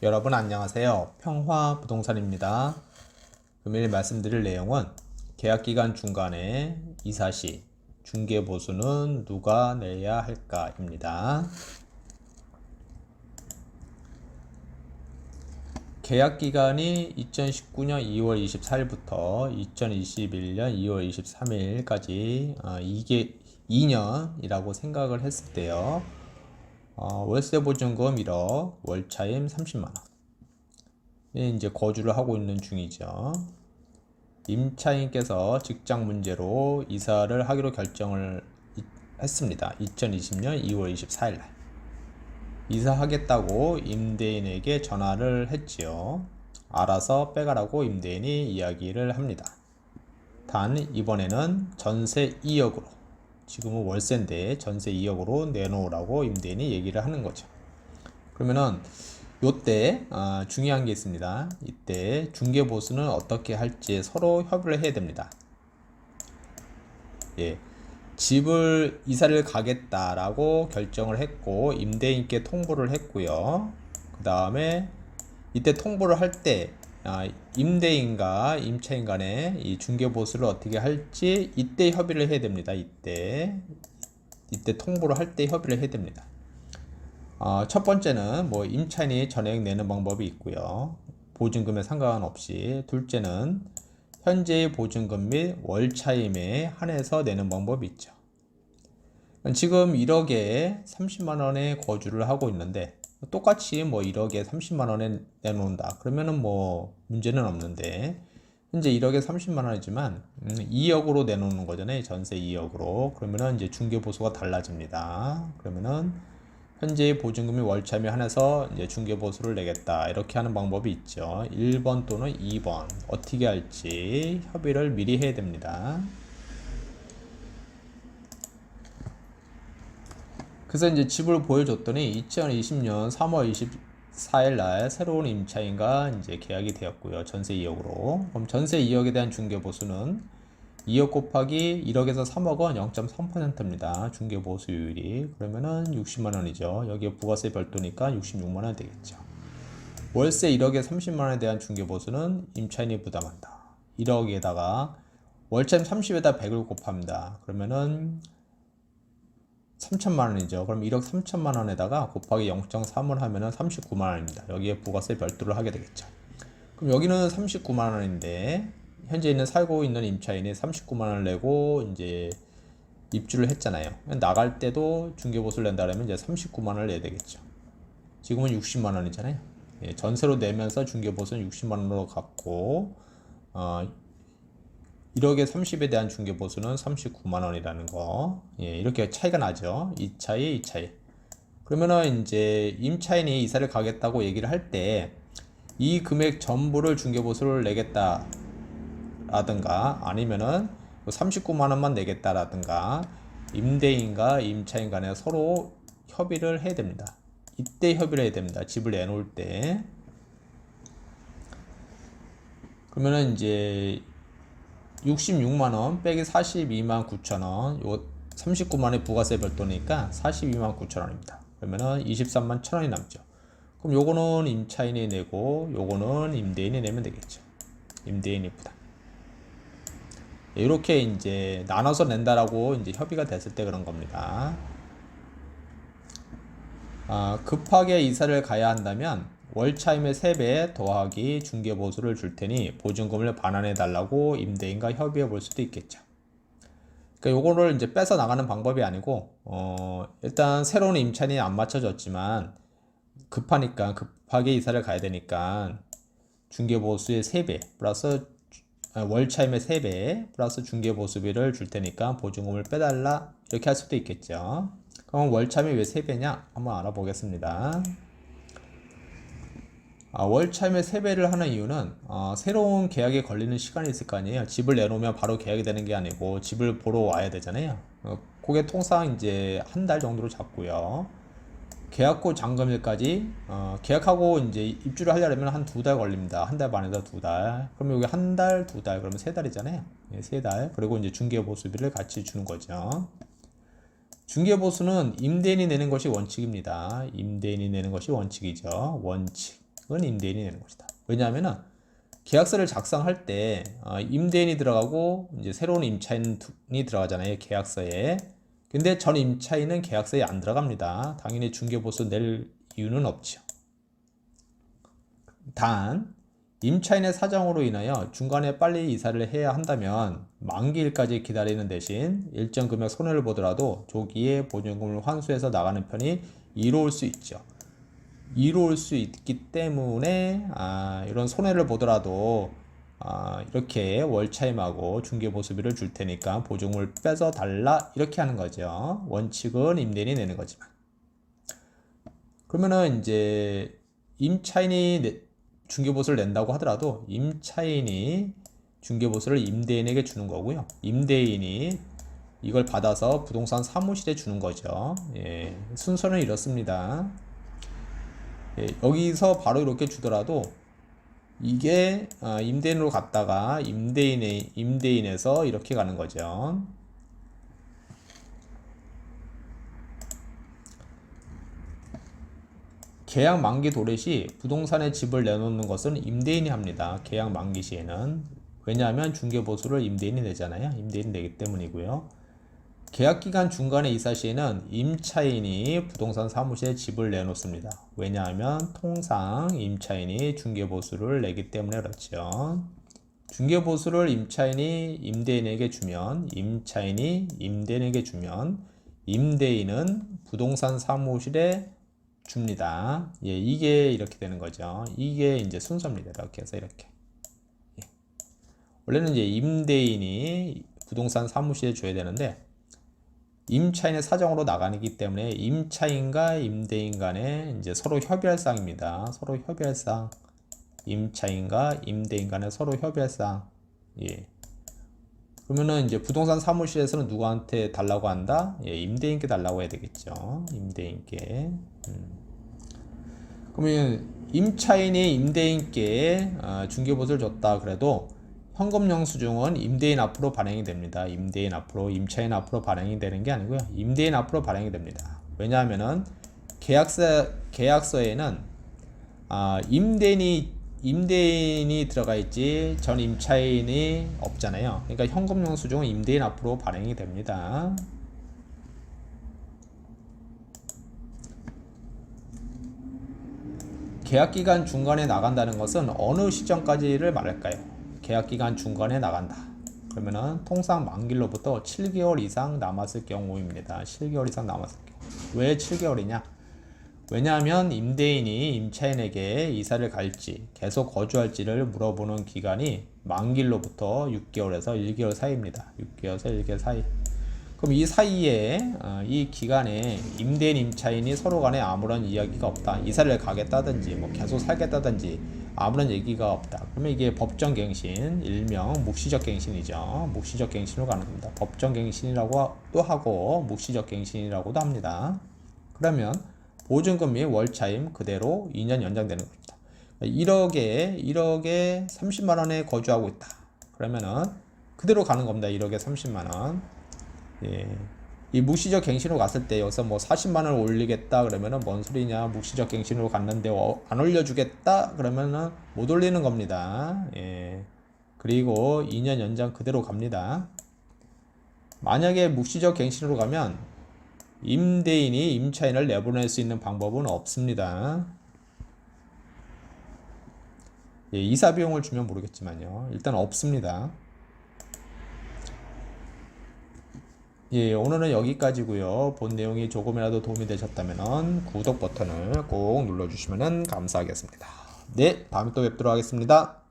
여러분 안녕하세요. 평화부동산입니다. 금일 말씀드릴 내용은 계약기간 중간에 이사시 중개보수는 누가 내야 할까입니다. 계약기간이 2019년 2월 24일부터 2021년 2월 23일까지 이게 2년이라고 생각을 했을 때요. 월세 보증금 1억, 월차임 30만원. 이제 거주를 하고 있는 중이죠. 임차인께서 직장 문제로 이사를 하기로 결정을 했습니다. 2020년 2월 24일 날. 이사하겠다고 임대인에게 전화를 했지요. 알아서 빼가라고 임대인이 이야기를 합니다. 단 이번에는 전세 2억으로, 지금은 월세인데 전세 2억으로 내놓으라고 임대인이 얘기를 하는 거죠. 그러면은 요때 중요한 게 있습니다. 이때 중개보수는 어떻게 할지 서로 협의를 해야 됩니다. 예, 집을 이사를 가겠다라고 결정을 했고 임대인께 통보를 했고요. 그 다음에 이때 통보를 할 때 임대인과 임차인 간에 이 중개보수를 어떻게 할지 이때 협의를 해야 됩니다. 이때 통보를 할 때 협의를 해야 됩니다. 첫 번째는 뭐 임차인이 전액 내는 방법이 있고요. 보증금에 상관없이. 둘째는 현재의 보증금 및 월차임에 한해서 내는 방법이 있죠. 지금 1억에 30만원에 거주를 하고 있는데 똑같이 뭐 1억에 30만원에 내놓는다 그러면은 뭐 문제는 없는데, 현재 1억에 30만원이지만 2억으로 내놓는 거잖아요. 전세 2억으로. 그러면은 이제 중개보수가 달라집니다. 그러면은 현재의 보증금이 월차임에 한해서 이제 중개보수를 내겠다 이렇게 하는 방법이 있죠. 1번 또는 2번 어떻게 할지 협의를 미리 해야 됩니다. 그래서 이제 집을 보여줬더니 2020년 3월 24일 날 새로운 임차인과 이제 계약이 되었고요. 전세 2억으로. 그럼 전세 2억에 대한 중개보수는 2억 곱하기 1억에서 3억은 0.3%입니다. 중개보수율이. 그러면은 60만원이죠. 여기에 부가세 별도니까 66만원 되겠죠. 월세 1억에 30만원에 대한 중개보수는 임차인이 부담한다. 1억에다가 월차임 30에다 100을 곱합니다. 그러면은 3천만원이죠. 그럼 1억 3천만원에다가 곱하기 0.3을 하면은 39만원입니다. 여기에 부가세 별도를 하게 되겠죠. 그럼 여기는 39만원인데 현재 있는 살고 있는 임차인이 39만원을 내고 이제 입주를 했잖아요. 나갈 때도 중개보수를 낸다면 이제 39만원을 내야 되겠죠. 지금은 60만원이잖아요. 예, 전세로 내면서 중개보수는 60만원으로 갔고 1억에 30에 대한 중개보수는 39만원이라는 거. 예, 이렇게 차이가 나죠. 이 차이. 그러면은 이제 임차인이 이사를 가겠다고 얘기를 할 때 이 금액 전부를 중개보수를 내겠다 라든가 아니면은 39만원만 내겠다라든가 임대인과 임차인 간에 서로 협의를 해야 됩니다. 이때 협의를 해야 됩니다. 집을 내놓을 때. 그러면은 이제 66만원 빼기 42만 9천원, 요 39만원의 부가세 별도니까 42만 9천원입니다. 그러면은 23만 1천원이 남죠. 그럼 요거는 임차인이 내고 요거는 임대인이 내면 되겠죠. 임대인이 부담. 이렇게 이제 나눠서 낸다라고 이제 협의가 됐을 때 그런 겁니다. 급하게 이사를 가야 한다면 월차임의 3배 더하기 중개보수를 줄 테니 보증금을 반환해 달라고 임대인과 협의해 볼 수도 있겠죠. 그러니까 요거를 이제 뺏어 나가는 방법이 아니고 일단 새로운 임차인이 안 맞춰졌지만 급하니까 급하게 이사를 가야 되니까 중개보수의 3배 플러스 월차임의 3배 플러스 중개보수비를 줄 테니까 보증금을 빼달라 이렇게 할 수도 있겠죠. 그럼 월차임이 왜 3배냐 한번 알아보겠습니다. 월차임의 3배를 하는 이유는 새로운 계약에 걸리는 시간이 있을 거 아니에요. 집을 내놓으면 바로 계약이 되는 게 아니고 집을 보러 와야 되잖아요. 그게 통상 이제 한 달 정도로 잡고요. 계약 후 잔금일까지 계약하고 이제 입주를 하려면 한 2달 걸립니다. 한 달 반에서 2달. 그러면 여기 한 달, 2달, 그러면 3달이잖아요. 예, 3달. 그리고 이제 중개보수비를 같이 주는 거죠. 중개보수는 임대인이 내는 것이 원칙입니다. 임대인이 내는 것이 원칙이죠. 원칙. 원칙은 임대인이 내는 것이다. 왜냐하면은 계약서를 작성할 때 임대인이 들어가고 이제 새로운 임차인이 들어가잖아요, 계약서에. 근데 전 임차인은 계약서에 안 들어갑니다. 당연히 중개보수 낼 이유는 없죠. 단 임차인의 사정으로 인하여 중간에 빨리 이사를 해야 한다면 만기일까지 기다리는 대신 일정 금액 손해를 보더라도 조기에 보증금을 환수해서 나가는 편이 이로울 수 있죠. 이로울 수 있기 때문에 이런 손해를 보더라도 이렇게 월차임하고 중개보수비를 줄 테니까 보증금을 빼서 달라, 이렇게 하는 거죠. 원칙은 임대인이 내는 거지만. 그러면은 이제 임차인이 중개보수를 낸다고 하더라도 임차인이 중개보수를 임대인에게 주는 거고요. 임대인이 이걸 받아서 부동산 사무실에 주는 거죠. 예, 순서는 이렇습니다. 예, 여기서 바로 이렇게 주더라도 이게 임대인으로 갔다가 임대인에서 이렇게 가는 거죠. 계약 만기 도래 시 부동산에 집을 내놓는 것은 임대인이 합니다. 계약 만기 시에는. 왜냐하면 중개보수를 임대인이 내잖아요. 임대인이 내기 때문이고요. 계약기간 중간에 이사 시에는 임차인이 부동산 사무실에 집을 내놓습니다. 왜냐하면 통상 임차인이 중개보수를 내기 때문에 그렇죠. 중개보수를 임차인이 임대인에게 주면, 임차인이 임대인에게 주면 임대인은 부동산 사무실에 줍니다. 예, 이게 이렇게 되는 거죠. 이게 이제 순서입니다. 이렇게 해서 이렇게. 예. 원래는 이제 임대인이 부동산 사무실에 줘야 되는데 임차인의 사정으로 나가기 때문에 임차인과 임대인 간에 이제 서로 협의할 사항입니다. 서로 협의할 사항. 임차인과 임대인 간에 서로 협의할 사항. 예. 그러면은 이제 부동산 사무실에서는 누구한테 달라고 한다? 예, 임대인께 달라고 해야 되겠죠. 임대인께. 그러면 임차인이 임대인께 중개보수를 줬다 그래도 현금 영수증은 임대인 앞으로 발행이 됩니다. 임대인 앞으로, 임차인 앞으로 발행이 되는 게 아니고요. 임대인 앞으로 발행이 됩니다. 왜냐하면은 계약서에는 임대인이 들어가 있지 전 임차인이 없잖아요. 그러니까 현금 영수증은 임대인 앞으로 발행이 됩니다. 계약기간 중간에 나간다는 것은 어느 시점까지를 말할까요? 계약기간 중간에 나간다. 그러면은 통상 만기로부터 7개월 이상 남았을 경우입니다. 7개월 이상 남았을 경우. 왜 7개월이냐? 왜냐하면 임대인이 임차인에게 이사를 갈지 계속 거주할지를 물어보는 기간이 만기로부터 6개월에서 1개월 사이입니다. 6개월에서 1개월 사이. 그럼 이 사이에 이 기간에 임대인 임차인이 서로 간에 아무런 이야기가 없다. 이사를 가겠다든지 뭐 계속 살겠다든지 아무런 얘기가 없다. 그러면 이게 법정갱신, 일명 묵시적 갱신이죠. 묵시적 갱신으로 가는 겁니다. 법정갱신이라고도 하고 묵시적갱신이라고도 합니다. 그러면 보증금 및 월차임 그대로 2년 연장되는 겁니다. 1억에 30만원에 거주하고 있다. 그러면은 그대로 가는 겁니다. 1억에 30만원. 예. 이 묵시적 갱신으로 갔을 때 여기서 뭐 40만원을 올리겠다 그러면은 뭔 소리냐, 묵시적 갱신으로 갔는데 안 올려주겠다 그러면은 못 올리는 겁니다. 예. 그리고 2년 연장 그대로 갑니다. 만약에 묵시적 갱신으로 가면 임대인이 임차인을 내보낼 수 있는 방법은 없습니다. 예, 이사 비용을 주면 모르겠지만요. 일단 없습니다. 예, 오늘은 여기까지고요. 본 내용이 조금이라도 도움이 되셨다면 구독 버튼을 꼭 눌러주시면 감사하겠습니다. 네, 다음에 또 뵙도록 하겠습니다.